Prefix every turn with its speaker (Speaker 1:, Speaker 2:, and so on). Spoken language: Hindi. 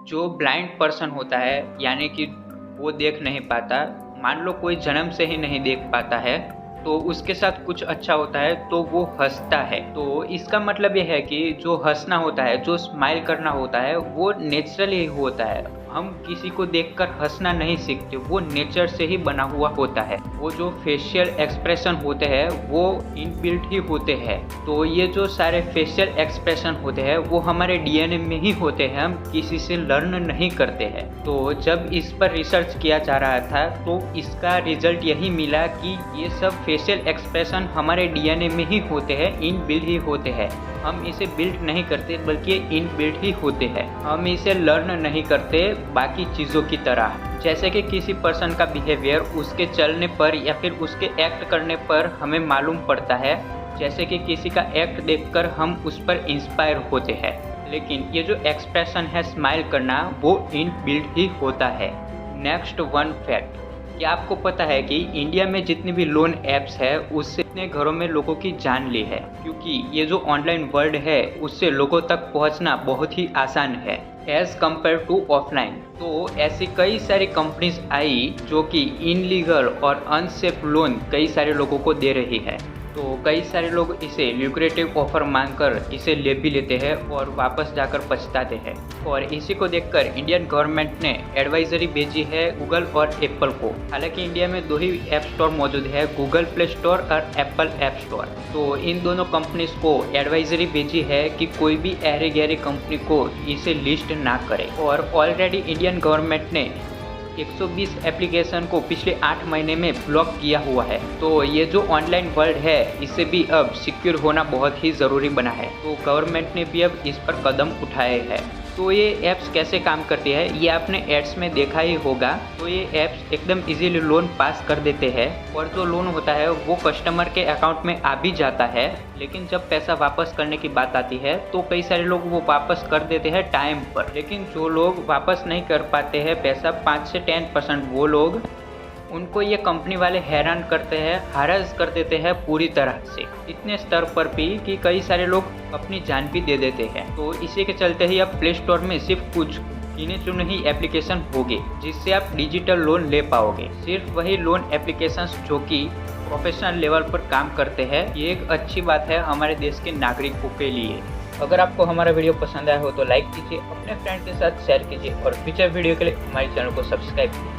Speaker 1: जो ब्लाइंड पर्सन होता है यानी कि वो देख नहीं पाता, मान लो कोई जन्म से ही नहीं देख पाता है, तो उसके साथ कुछ अच्छा होता है तो वो हंसता है। तो इसका मतलब ये है कि जो हंसना होता है, जो स्माइल करना होता है, वो नेचुरली होता है। हम किसी को देखकर हंसना नहीं सीखते, वो नेचर से ही बना हुआ होता है। वो जो फेशियल एक्सप्रेशन होते हैं वो इनबिल्ट ही होते हैं। तो ये जो सारे फेशियल एक्सप्रेशन होते हैं वो हमारे डीएनए में ही होते हैं, हम किसी से लर्न नहीं करते हैं। तो जब इस पर रिसर्च किया जा रहा था तो इसका रिजल्ट यही मिला कि ये सब फेशियल एक्सप्रेशन हमारे डीएनए में ही होते हैं, इनबिल्ट ही होते हैं। हम इसे बिल्ड नहीं करते बल्कि इनबिल्ट ही होते हैं। हम इसे लर्न नहीं करते बाकी चीज़ों की तरह। जैसे कि किसी पर्सन का बिहेवियर उसके चलने पर या फिर उसके एक्ट करने पर हमें मालूम पड़ता है। जैसे कि किसी का एक्ट देखकर हम उस पर इंस्पायर होते हैं, लेकिन ये जो एक्सप्रेशन है स्माइल करना, वो इनबिल्ट ही होता है। नेक्स्ट वन फैक्ट, क्या आपको पता है कि इंडिया में जितनी भी लोन ऐप्स है उससे इतने घरों में लोगों की जान ली है, क्योंकि ये जो ऑनलाइन वर्ल्ड है उससे लोगों तक पहुंचना बहुत ही आसान है एज़ कम्पेयर टू ऑफलाइन। तो ऐसी कई सारी कंपनीज आई जो कि इनलीगल और अनसेफ लोन कई सारे लोगों को दे रही है। तो कई सारे लोग इसे ल्यूक्रेटिव ऑफर मांगकर इसे ले भी लेते हैं और वापस जाकर पछताते हैं। और इसी को देखकर इंडियन गवर्नमेंट ने एडवाइजरी भेजी है गूगल और एप्पल को। हालांकि इंडिया में दो ही ऐप स्टोर मौजूद है, गूगल प्ले स्टोर और एप्पल ऐप स्टोर। तो इन दोनों कंपनीज को एडवाइजरी भेजी है कि कोई भी ऐरी गैरी कंपनी को इसे लिस्ट ना करे। और ऑलरेडी इंडियन गवर्नमेंट ने 120 एप्लीकेशन को पिछले 8 महीने में ब्लॉक किया हुआ है। तो ये जो ऑनलाइन वर्ल्ड है इससे भी अब सिक्योर होना बहुत ही ज़रूरी बना है। तो गवर्नमेंट ने भी अब इस पर कदम उठाए हैं। तो ये ऐप्स कैसे काम करती है ये आपने एड्स में देखा ही होगा। तो ये ऐप्स एकदम इजीली लोन पास कर देते हैं और जो लोन होता है वो कस्टमर के अकाउंट में आ भी जाता है, लेकिन जब पैसा वापस करने की बात आती है तो कई सारे लोग वो वापस कर देते हैं टाइम पर। लेकिन जो लोग वापस नहीं कर पाते हैं पैसा, 5 से 10%, वो लोग, उनको ये कंपनी वाले हैरान करते हैं, हरास कर देते हैं पूरी तरह से, इतने स्तर पर भी कि कई सारे लोग अपनी जान भी दे देते हैं। तो इसी के चलते ही अब प्ले स्टोर में सिर्फ कुछ गिने चुने ही एप्लीकेशन होंगे जिससे आप डिजिटल लोन ले पाओगे। सिर्फ वही लोन एप्लीकेशंस जो कि प्रोफेशनल लेवल पर काम करते हैं। ये एक अच्छी बात है हमारे देश के नागरिकों के लिए। अगर आपको हमारा वीडियो पसंद आया हो तो लाइक कीजिए, अपने फ्रेंड के साथ शेयर कीजिए और फ्यूचर वीडियो के लिए हमारे चैनल को सब्सक्राइब कीजिए।